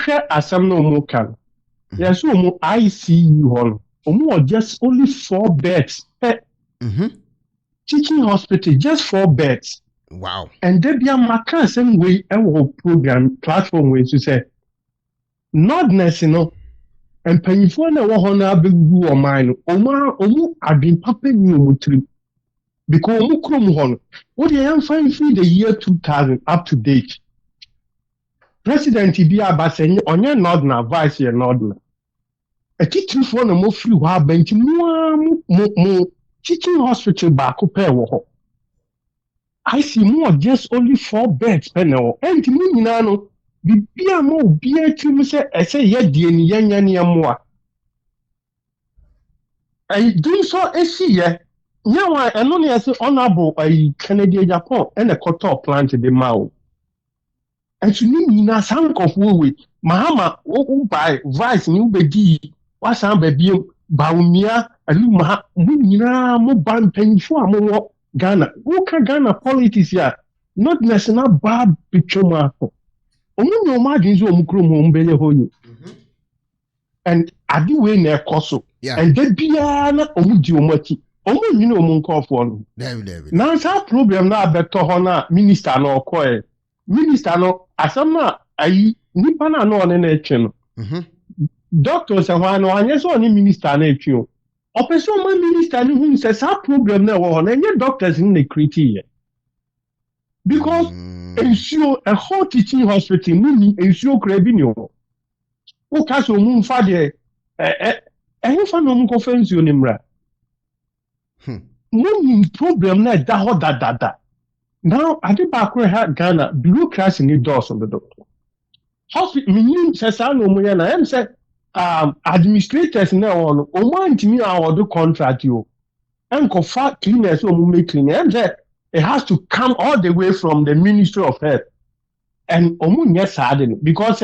wohwe asem no mu kan yes mu ICU hall just only 4 beds teaching hospital just 4 beds. Wow. And there be a makan same way our program platform way to say not necessarily and painful na wo hona be gu o man omu adin papa ni omu tri because omu krom ho no what dey am find free the year 2000 up to date president bi abasenye onye nod na vice ye nod na a teaching for na mo free wa bench mo teaching hospital back pay wo ho I see more just only 4 beds per now and me nyina no bibia mo bia trim say ese ye die ni yanya ne mo I do so esi ye nyawa eno ne ese honorable Canadian Japan and a cotton plant the mao and you nyina sankofo we mahama wo buy vice ni ubedi wasan ba biem baumia alu ma nyina mo ban penfo amowo Ghana who can Ghana politics ya not national bad picture mark omu imagine so omu krom omu bele hoyi and adi we na ekoso and that bia na omu di omu ati omu nyina omu nkofo no na sa problem na abeto ho na minister na okoe minister no asam na ayi nipa na no ne na etwe no doctors and one anye so ni minister na etwe o opeso ma minister ni hu say sa problem na wo na nye doctors ni na create because ensure a whole teaching hospital ni ensure krebi o ka so mu mfa de fa no mu conference ni mra ni problem na da ho da now ade ba ko ha Ghana bureaucracy ni doors on the doctor hospital meaning say sa no mu ya na em say administrators na on o man timi award contract yo enko fa cleaners o mu make clean em say it has to come all the way from the Ministry of Health and omu nye sade because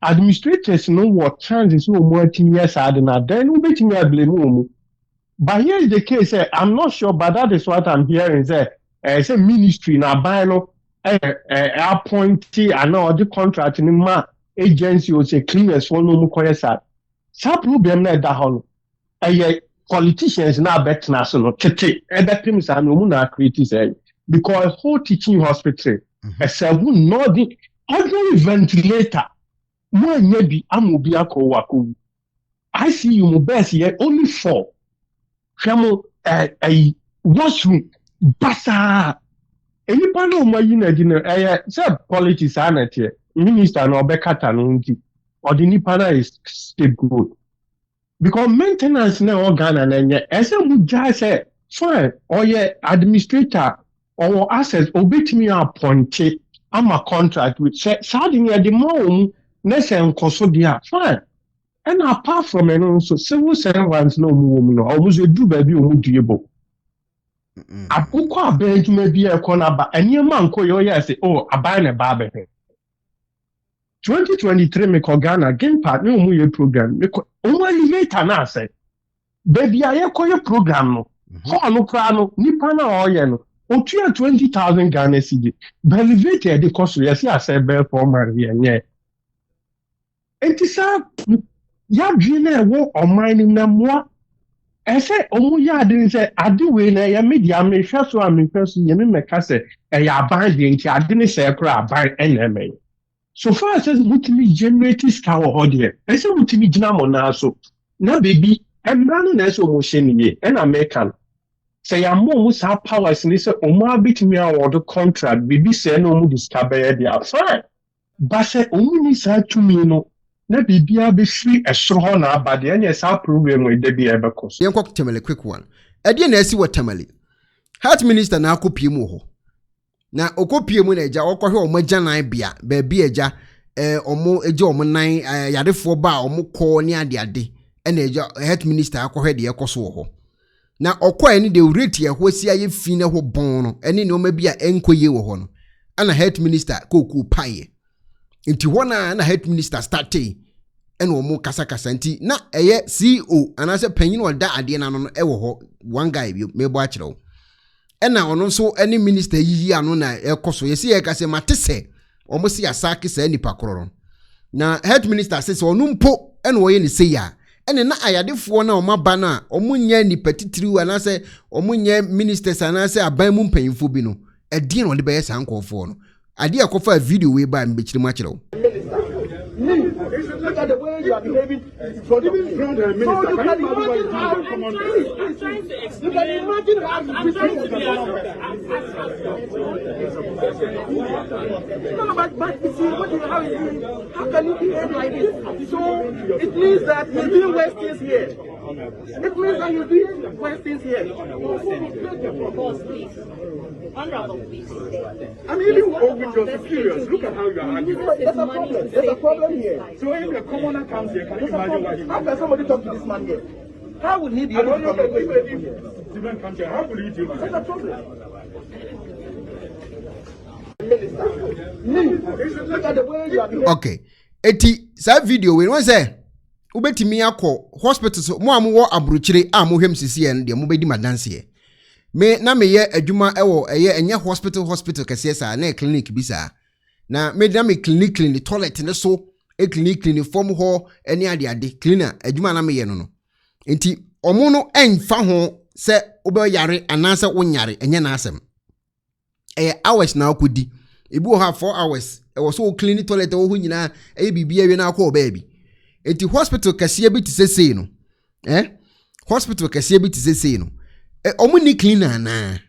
administrators know what chances o mu atimi sade na then we betimi blame omu but here is the case I'm not sure but that is what I'm hearing say ministry na buy no appointee and all the contract ni ma agency o say cleaners for no mu koyesa sa problem na da ho no politicians na bet na so no tete ebepim sa no mu na create say because whole teaching hospital seven no the ordinary ventilator mo anya bi amobi akowako ICU mo best here only 4 hwemo washroom basa enipa no mo yi na di no say politics anate minister no obekata no nti ordinary na is scapegoat because maintenance na organ na nye ese mu ja say fine or administrator or access obetimi appointed ama contract with sadin ya the more na say nkoso dia fine and apart from so civil servants no mu no almost do baby o mu duebo akoko abeduma bi Ekuonaba eniema nkoyo ya say aban na ba be 2023 me ko Ghana game partner mu ye program me ko elevator na say baby aye ko ye program no ho no kra no nipa na oye no otua 20,000 Ghana cedi elevator de cost yes ya say be for marie nye entisa ya dwina wo oman na moa ese omu ya adin say ade we na ya media me hwa so am person ye me meka say ya aban de nti ade ne say kra aban eneme so far as mutimi generate scar or there ese mutimi gina mo na so na baby emra na so mo hye and American say ya mo sa powers ni say omu abitimi award contract baby say no mu discover there fine but say omu ni sa tumi no na bibia be free esoro ho na abade anya sa problem we de bia be koso yen kwok Tamale quick one ade na esi what Tamale health minister na akopie mu ho na okopie mu na eja okohwe omajanan bia ba bia eja omo eja omo nan yadefo ba omo ko ni ade na eja health minister akohwe de ekoso ho na okwa ni de rate ye ho sia ye fi na ho bon no ene ne oma bia enkoye wo ho no ana health minister koku paye nti wona na health minister starte ene omo kasa nti na eye CEO anase panyin oda ade na no ewo ho one guy bi mebo a kire wo ena ono so ene minister yiyi ano na ekoso yesi ye kase matese omo si asake sa nipa kororo na health minister says onu mpo ene wo ye ne sei ya ene na ayadefo na omaba na omunya ni petitiri ana se omunya ministers ana se aban mu mpanyimfo bi no edin no de be yesa nkofo no ade akofa video we ba mbekiri mu akire wo. Look at the way you are behaving. So even from the minister, you can imagine how you No, but you see, how can you behave like this? So it means that you're doing worse things here. It means that you're doing worse things here. Honorable, please. I mean, even with your superiors, look at how you are arguing. There's a problem. There's a problem here. So if a commoner comes here, can you imagine what he How can somebody talk to this man here? How would he be able to communicate? If the man comes here, how will he deal with it? There's a problem. Look at the way you are behaving. Okay. Eti sa video we won say ubetimi akọ hospital so mo amwo abrochire amohwem sisi en de mo bedi madanse me na me ye adwuma ewo enye hospital kese sa na clinic bi sa na me da me clinic toilet ne so clinic form ho ene ade cleaner adwuma na me ye no enti omo no enfa ho se obe yare anase wonyare enye na asem hours na akodi ebi wo ha 4 hours so clean toilet wo nyina bibia we na akọ baby enti hospital kase bi ti sesei no hospital kase bi ti sesei no omo ni cleaner na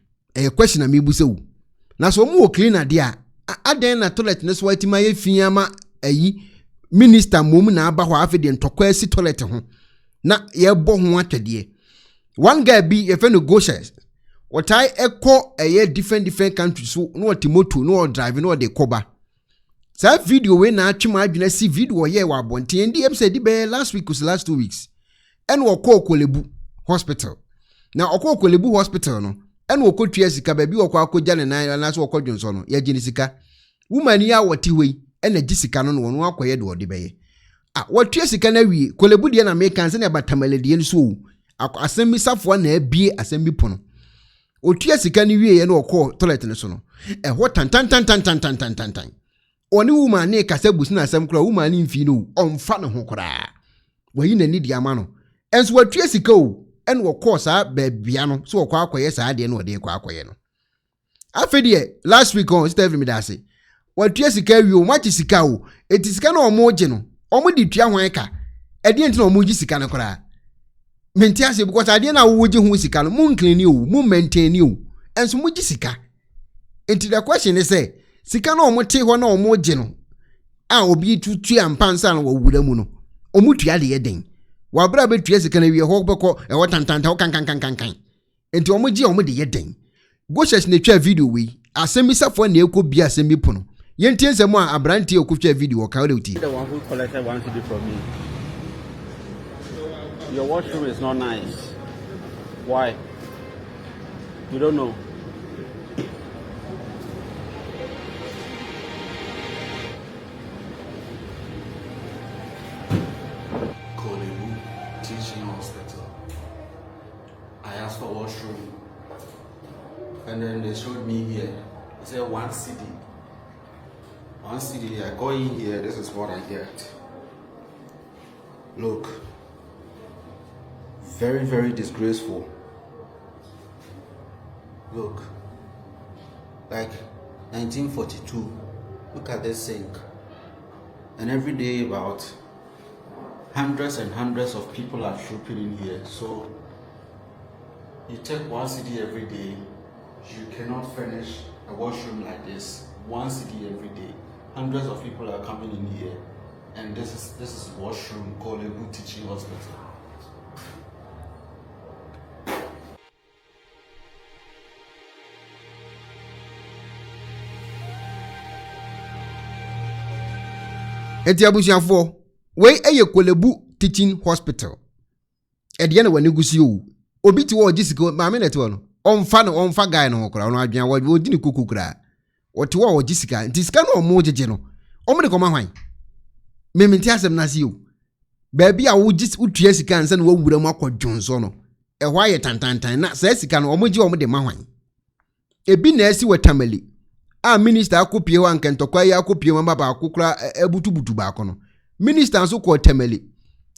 question na me bu se wo na so omo wo cleaner dia aden na toilet ne so atima ye fiama minister mom na aba ho afi de ntokwa si toilet ho na ye bo ho atwede one guy bi ye fe no go shares what I echo different countries so no Timoto no drive no de koba. Sa video we na atwema adwena si video ye wa bonte ndi em said be last week was last 2 weeks. En wo ko Ekuonaba hospital. Na Ekuonaba hospital no en wo ko tua sika ba bi wo ko akogya ne nan na so wo ko dwonso no ye gini sika. Woman ya woti we en agi sika no no akoye de ode beye. Wo tua sika na wi Ekuonaba de na me kan se na ba Tamale de ni so. Asemi safo na abie asemi pono. Otua sika ni wie ye na okọ toilet ne so no ho tan oni woman ne kasa busi na asem kura woman ni mfi no onfa ne ho kura wayi na ni di ama no enso watua sika o en okọ sa baabia no so okọ akoye sa de na ode ekọ akoye no afedie last week on Steve me dase watua sika wie o machi sika o eti sika na omo je no omo di tua hwan ka ede enti na omo ji sika ne kura mentiase because ade na wo je hu sika no mu clean o mu maintain o enso mu ji sika enti the question is say sika na omo te ho na omo je no obi tutu ampansa na wo wura mu no omo tua de yeden wa bra be tua sika na wie ho beko wo tantanta wo kan enti omo ji omo de yeden go shes na twa video we asemisa na ekọ bi asemi pono yenti ensem a abrantie okotwa video ka wo uti The one who collected 1 cedi from me. Your washroom is not nice. Why? You don't know. Tamale Teaching Hospital. I asked for washroom, and then they showed me here. They said 1 cedi. 1 cedi. I go in here. This is what I get. Look. Very, very disgraceful. Look, like 1942, look at this sink. And every day about hundreds and hundreds of people are trooping in here. So you take 1 cedi every day, you cannot furnish a washroom like this. 1 cedi every day. Hundreds of people are coming in here. And this is washroom called Ekuonaba Teaching Hospital. enti abusiafo we Ekuonaba Teaching Hospital ede na wani gusi o obi ti wo gisika ma me net wo no onfa guy no kora no adwan wo di ni kuku kura o ti wo gisika enti sika no mo jeje no o me de koma hwan me menti asem na si o ba bi a wo utua sika ansa na wo wura mu akwadwonso no hwa ye tantantan na sa sika no o mo je o mo de ma hwan ebi na esi Tamale minister akopie ho ankentokwa ya akopie mamba ba akokura ebutubutu ba ko no Minister nso kɔ Tamale.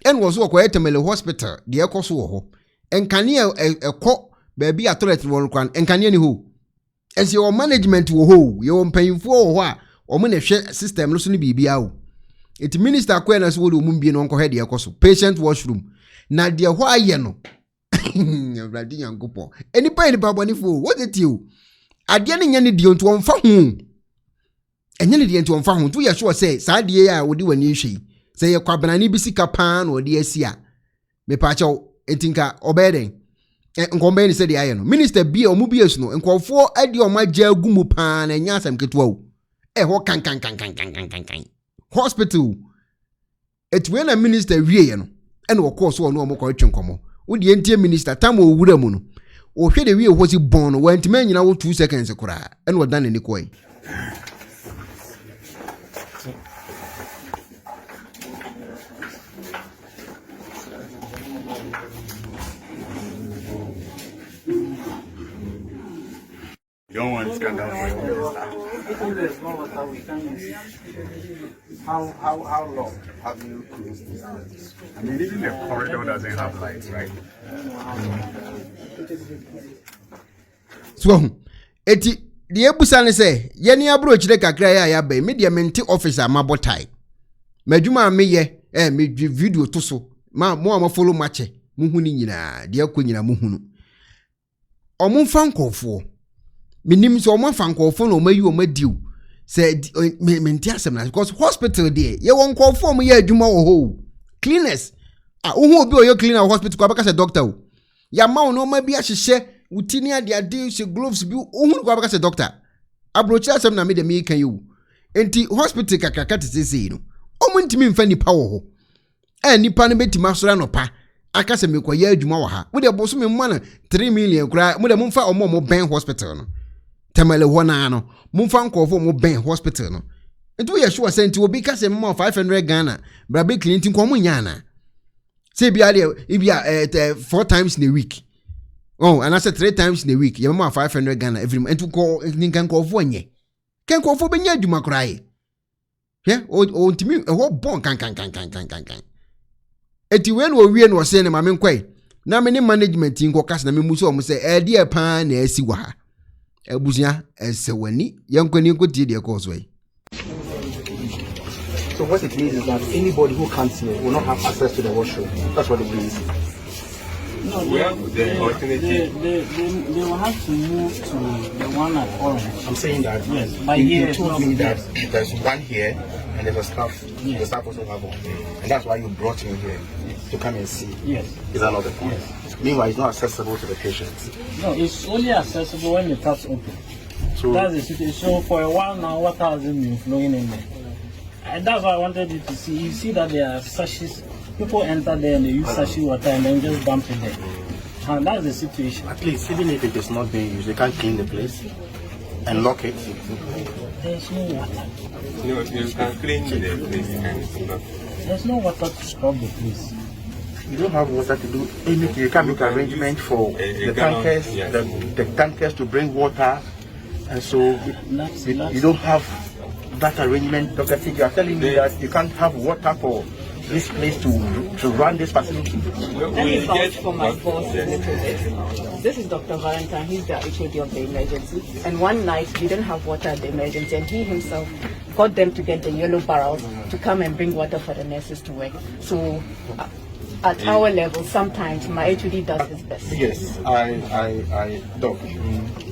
En was so kɔ Tamale hospital, the ekɔ so ho. En kane ekɔ baby a toilet wɔ kwan, en kane ni ho. En se your management wɔ ho, your mpanyimfo wɔ ho a omo na hwɛ system no so ne bibia wo. It minister kɔ na so wo mu bie no nkɔ hɛ de ekɔ so. Patient washroom. Na de ho aye no. Bradi Yankopo. Any baboni fo, what it you? Ade ne nya ne die nto omfa ho. Enye ne die nto omfa ho. To ye sure say saa die a wo di wani hwe. Say ye kwabana ni bisika paa na odi asi a. Me pa chaw etinka obeden. Nkombe ni se de aye no. Minister bi omu bi esu no. Nkofo ade omagya agumu paa na nya asam ketwa wo. Ho kan. Hospital. Etwe na minister wie ye no. Ene wo course wo no omokọ twenkomo. Wo de entie minister tam wo wura mu no. O hwe de wie ho si bon no wantima nyina wo 2 seconds kura. Ene wo dan ni koi. You don't want scandal for your How long have you closed this place? I mean, even the corridor doesn't have lights, right? So, eti the ebusa ne say, yeni abro chire kakra ya ba me de mente officer mabotai. Madwuma me ye me video to so. Mo follow matche. Muhu ni nyina, de akọ nyina muhunu. Omumfa nkofo. Minim so omfa nkofo no mayi o madiu. Say mente asem na because hospital there, ye won nkofo mo ye adwuma wo ho. Cleaners. Ohu obi o ye cleaner hospital kwa baka say doctor o. Ya ma no ma bi ahihye utini ade she gloves bi ohun kwa baka say doctor. Abrochi asem na me de me kan you. Enti hospital kakaka tesese no. Omuntimi mfa nipa wo ho. Nipa no betima sora no pa. Aka se me kwa ya adwuma wo ha. Wo de boso me mma na 3 million kura. Mo de mfa omo ben hospital no. Tamale ho na no. Mfa nkofo mo ben hospital no. Enti wo ye sure say enti obi ka se mma 500 Ghana. Brabe clinic nko mo nya na. Say be 4 times in a week. Oh, and I said 3 times in a week. You have 500 Ghana every month. And to call can call for nye. Can call for benya duma cry. Yeah, oh to me a whole bon can. Eti when we was saying my men quay. Na many management team go cast na me muso mo say dear pan na esi wa ha. Ebusia esewani yankoni ko tie de causeway. So what it means is that anybody who comes here will not have access to the washroom. That's what it means. No, they will have to move to the one at Orange. I'm saying that. Yes, but you told me that there's one here and there's a staff. Yes. The staff also have one. And that's why you brought me here to come and see. Yes. Is that not the point? Yes. Meanwhile, it's not accessible to the patients. No, it's only accessible when the taps open. So that's the situation. So for a while now, water hasn't been flowing in there. And that's why I wanted you to see. You see that there are sachets. People enter there and they use sachet water and then just dump it there. And that's the situation. At least, even if it is not being used, they can't clean the place and lock it. There's no water. No, you can clean the place. There's no water to scrub the place. You don't have water to do anything. You can't make arrangement for the tankers, the tankers to bring water, and so you don't have that arrangement. Dr. T, you are telling me that you can't have water for this place to run this facility. Let me vouch for my boss in the project. This is Dr. Valentine. He's the HOD of the emergency. And one night we didn't have water at the emergency, and he himself got them to get the yellow barrels to come and bring water for the nurses to work. So at our level, sometimes my HOD does his best. Yes, Doc,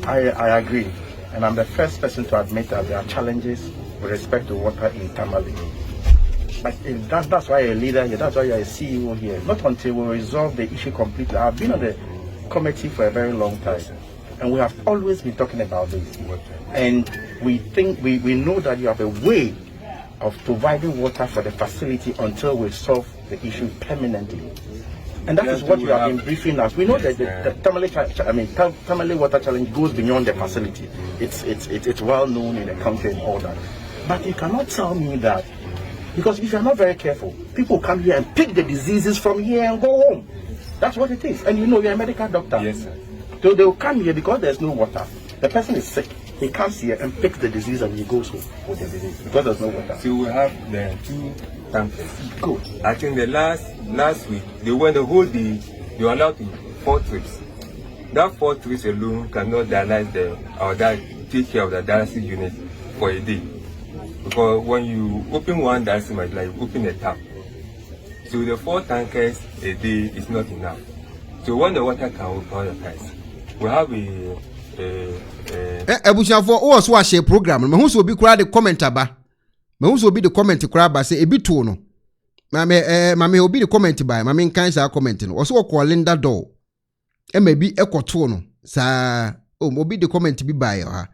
I agree. And I'm the first person to admit that there are challenges with respect to water in Tamale. But that's why you're a leader here, that's why you're a CEO here. Not until we resolve the issue completely. I've been on the committee for a very long time, and we have always been talking about this. And we think, we know that you have a way of providing water for the facility until we solve the issue permanently. And that is what you have been briefing us. We know that the Tamale water challenge goes beyond the facility. It's well known in the country and all that. But you cannot tell me that, because if you're not very careful, people come here and pick the diseases from here and go home. That's what it is. And you know, you're a medical doctor. Yes, sir. So they will come here because there's no water. The person is sick. He comes here and picks the disease and he goes home with the disease because there's no water. So we have the two tankers. Good. I think the last week they went the whole day. They were allowed to 4 trips. That 4 trips alone cannot take care of the dialysis unit for a day. Because when you open one dialysis machine, like you open a tap. So the 4 tankers a day is not enough. So when the water can open the price, we have Ebusia for o so share program. Me hu so obi kura the comment aba. Me hu so obi the comment kura aba say ebi to no. Mame obi the comment by. Mame nkan sa comment no. O so call Linda door. E ma bi ekoto no. Sa obi the comment bi by ha.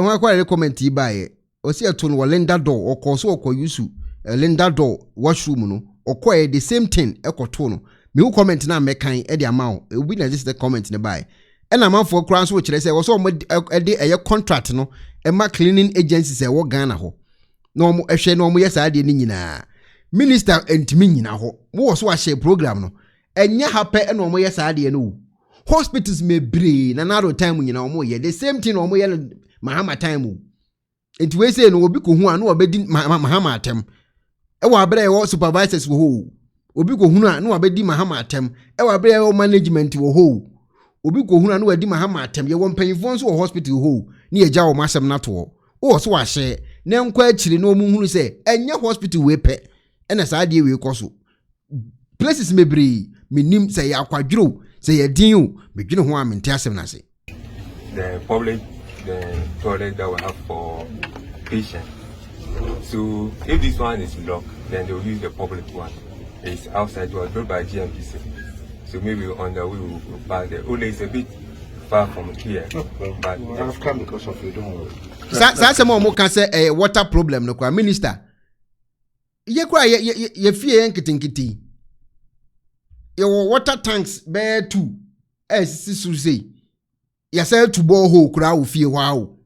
Won kwa the comment bi by. O si eto no Linda door. O ko so ko yusu Linda door washroom no. O ko the same thing ekoto no. Me who comment na me kan e the amount. Obi na just the comment ne by. And a man for crowns which they say was all a contract no a ma cleaning agencies a work Ghana ho. No more a share no more yes I did nina. Minister and Timina ho was what share program no. And ya happy and no more yes I did no. Hospitals may breed another time you know more yeah the same thing no more Mahama time. It we say no obi ko hu anu obedi Mahama atem. E wa bere wo supervisors wo ho. Obi ko hu anu obedi Mahama atem. E wa bere wo management wo ho. Obi ko huna no wadi Mahama atem ye won panyimfo nso hospital ho ne ye gya wo masem na to wo so wa hye ne nkwa akiri no mu hunu se enye hospital we pe ena saa de we koso places mebri minim se ya kwadwuro se ye din o medwene ho amenti asem na se the public toilet that we have for patients. So if this one is locked, then they will use the public one. It's outside, it was built by GMPC. So maybe on the way we'll pass there. Only it's a bit far from here. But I've come because of you, don't worry. Some more can say a water problem, no kwa minister. Ye kwa ye fear enkitingiti. Your water tanks bear 2. Sisu say. Ya say to borehole kura wo fie wow.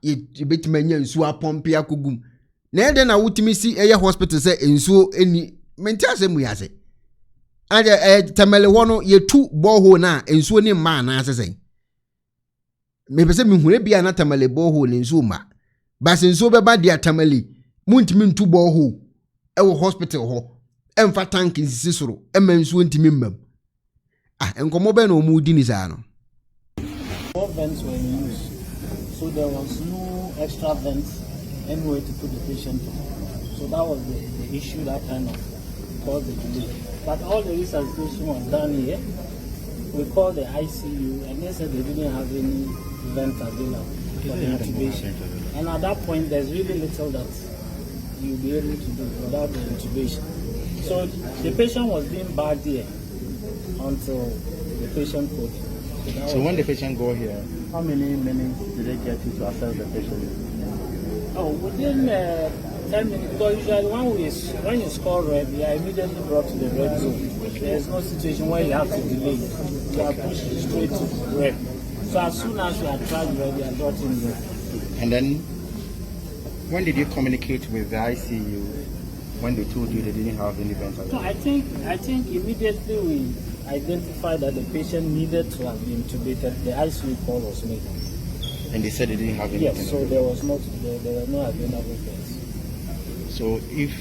Ye betimanya nsu apompe akogum. Na ede na wutimi si eye hospital say nsuo eni mentiase mu yase. And Tamale wono ye 2 borehole na ensuo ni ma na asese. Me pese me hure bia na Tamale borehole ni ensuo ma. Bas ensuo beba dia Tamale muntimi ntu borehole e wo hospital ho. Emfa tank nsisi soro e ma ensuo ntimi mmam. Enkomo be na omudi ni sa no. More vents were in use, so there was no extra vents anywhere to put the patient on. So that was the issue that kind of caused the delay. But all the resuscitation was done here. We called the ICU and they said they didn't have any vent available for the intubation. And at that point, there's really little that you'll be able to do without the intubation. So the patient was being bagged here until the patient could. So when the patient go here, how many minutes did they get you to assess the patient? Oh, within 10 minutes, because usually when you score red, you are immediately brought to the red zone. There is no situation where you have to delay. You are pushed straight to red. So as soon as you are tried red, you are brought in red. And then, when did you communicate with the ICU when they told you they didn't have any vents? No, I think immediately we identified that the patient needed to have been intubated. The ICU call was made. And they said they didn't have any. Yes, so there were no available vents. So if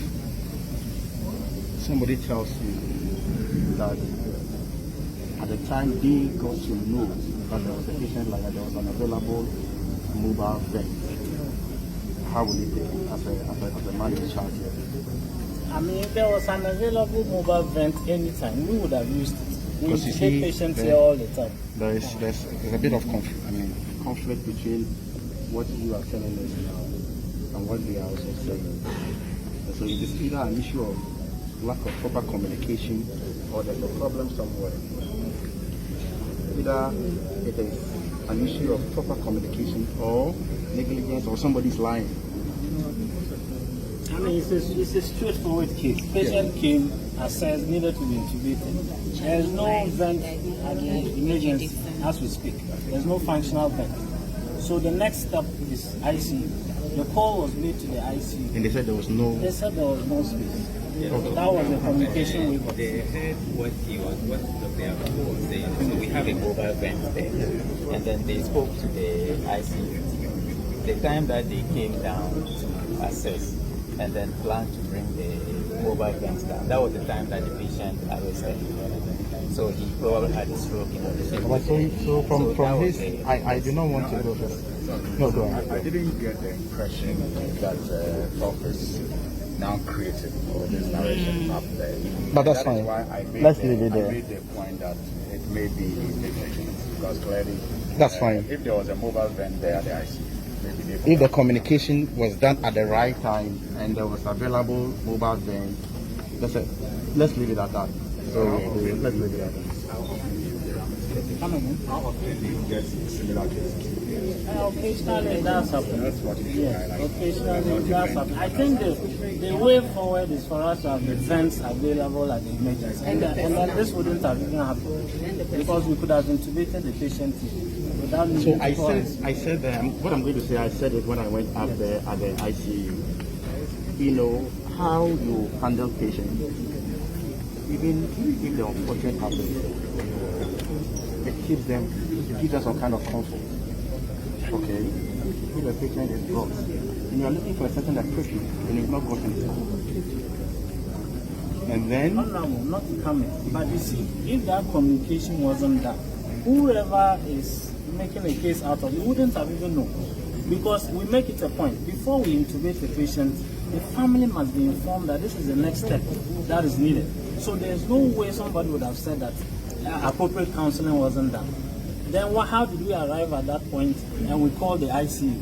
somebody tells you that at the time they got to know that there was a patient like that, there was an available mobile vent, how will you take it as a man in charge here? I mean, if there was an available mobile vent anytime, we would have used it. We would take patients here all the time. There's a bit of conflict between what you are telling us now and what they are also saying. So it is either an issue of lack of proper communication or there's a problem somewhere. Either it is an issue of proper communication or negligence or somebody's lying. I mean, it's a straightforward case. Patient came, assessed, needed to be intubated. There is no vent at the emergency as we speak. There's no functional vent. So the next step is ICU. The call was made to the ICU. And they said there was no. They said there was no space. Okay. That was the communication we got. They heard what Dr. Yakubu was saying. So we have a mobile vent there. And then they spoke to the ICU. The time that they came down to assess, and then planned to bring the mobile vents down. That was the time that the patient arrested. So he probably had a stroke in the same So from his, I do not want to go there. No, go ahead. I didn't get the impression that office now created for this narration up there. But that's That is fine. why I made Let's leave it there. I made the point that it may be negligence because clearly That's fine. If there was a mobile van there at the ICU, maybe they If the communication was done at the right time and there was available mobile van, let's leave it at that. So let's leave it at that. similar cases. Occasionally that's happened. That's what you should highlight. Occasionally that's happened. I think the way forward is for us to have the vents available at the emergency. And then this wouldn't have even happened because we could have intubated the patient without So needing I to call said, us. what I'm going to say, I said it when I went up there at the ICU. You know, how you handle patients, even if the unfortunate happens, it gives us some kind of comfort. Okay? If the patient is brought, and you're looking for a certain quickly, and you've not gotten it. And then, No, not coming. But you see, if that communication wasn't done, whoever is making a case out of it wouldn't have even known. Because we make it a point, before we intubate the patient, the family must be informed that this is the next step that is needed. So there's no way somebody would have said that appropriate counseling wasn't done. Then how did we arrive at that point and we called the ICU?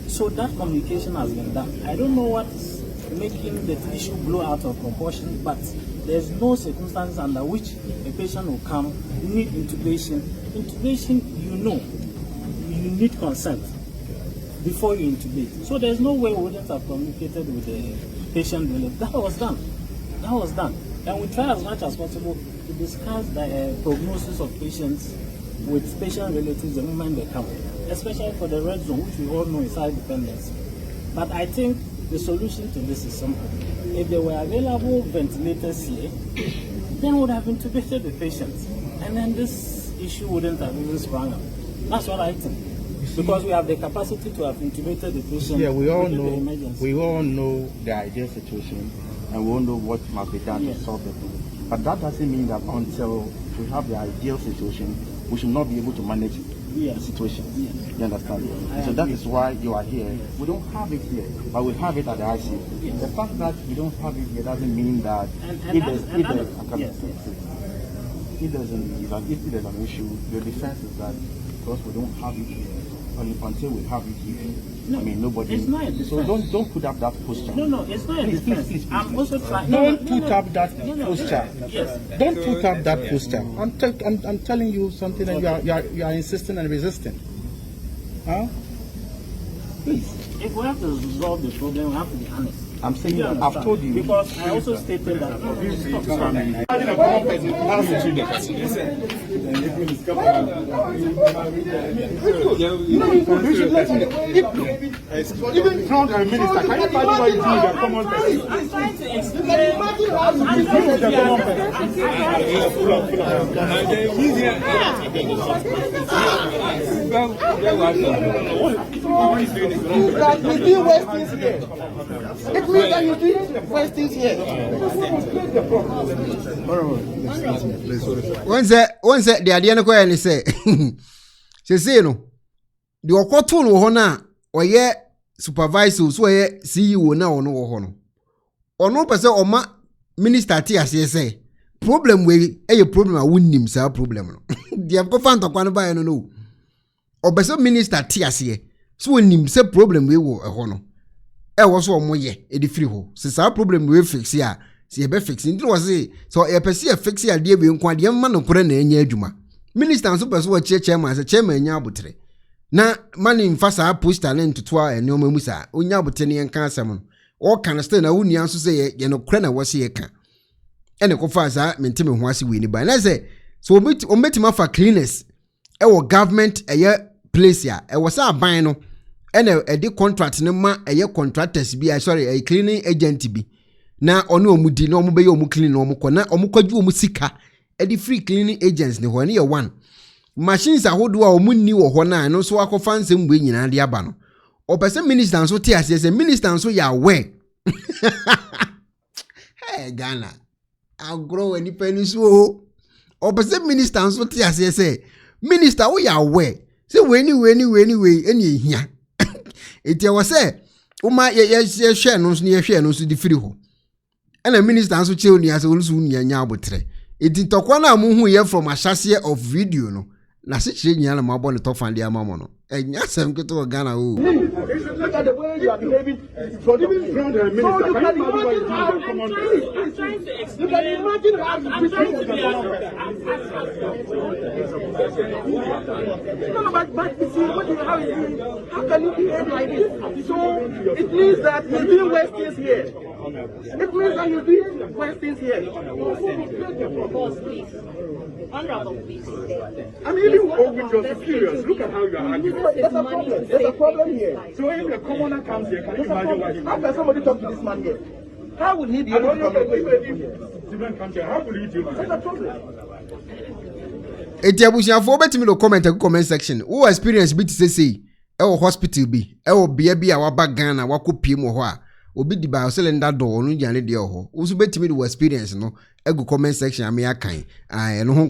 So that communication has been done. I don't know what's making the issue blow out of proportion, but there's no circumstances under which a patient will come, need intubation. Intubation, you need consent before you intubate. So there's no way we wouldn't have communicated with the patient relative. That was done. And we try as much as possible to discuss the prognosis of patients with patient relatives the moment they come, especially for the red zone, which we all know is high dependency. But I think the solution to this is simple. If there were available ventilators here, then we would have intubated the patients. And then this issue wouldn't have even sprung up. That's what I think. Because we have the capacity to have intubated the patient. yeah, we all within the know emergency. the ideal situation, and we all know what must be done to solve the problem. But that doesn't mean that until we have the ideal situation, we should not be able to manage the situation. You understand? So that is why you are here. We don't have it here, but we have it at the ICU. The fact that we don't have it here doesn't mean that if there's an issue, the defense is that because we don't have it here, until we have it here, No, I mean, nobody. it's not a So defense. don't put up that posture. No, it's not a defense. Please. I'm also trying. Don't put up that posture. Yes. Don't put up that posture. I'm telling you something, and you are insisting and resisting. Huh? Please. If we have to resolve the problem, we have to be honest. I'm saying You that I've understand? told you. Because I also stated that. Even from the minister, can you imagine what you do with the common person? I'm trying to explain. That you do worse things here. It means that you do worse things here. Once the idea no kwaya ni say say no the okoto no ho na oye supervisor so oye CEO na ono wo ho no ono pese oma minister ti ase say problem we problem a wonnim sa problem no dia ko fa ntokwa no ba no obese minister ti ase so wonnim say problem we wo ho no wo so omo ye e di free ho se sa problem we fix ya se e be fix ndiro wo say so e pese e fix ya de be nko de ma no kore na enya adwuma minister so pese wo chairman say chairman nya abotre na mani mfasa poster na ntotoa enoma mu sa onya abotre ne enka asem no o kan still na woni anso say ye no kore na wo se ye ka ene ko fa sa mentime ho ase we ni ba na say so ometima fa cleaners e wo government eye place ya e wo sa aban no ene e di contract ne ma eye contractors bi a cleaning agent bi na ono omudi na omo be ye omo clean na omo ko na omo kwaju omo sika e di free cleaning agents ne ho ne ye one machines ahodo a omo ni wo ho na no so akofa nsem we nyina de aba no opese minister nso te ase minister nso ya we Hey Ghana, I'll grow any penny so. Or but the minister and so tears say, Minister, we are away. Say when any here. It was say, Uma yes, share no near share no to the free home. And a minister and so chill near so soon near Yabotre. It is Tokwana Muhu here from a chassis of video no. Na se chire nyana mabɔ ne tɔfa ndi amamo no enya sem keto Ghana o Look at the way you are behaving. So even from the minister, can you imagine how you can imagine how you present to the no, but you see, how can you behave like this? So it means that you're doing worse things here. It means that you're doing worse things here. Honorable, please. I mean, even with your superiors, look at how you are arguing. There's a problem. There's a problem here. So if the commoner comes here, can you imagine what he How can somebody talk to this man here? How would he be able to communicate? How will he do that? There's a problem. Etiabusiafo betimi no comment section. Who experience bi say hospital bi. Bia bi a waba Ghana wakopie mo ho a. Obi di ba cylinder door no jane de ho. Wo so betimi do experience no. Comment section am ya kan. No ho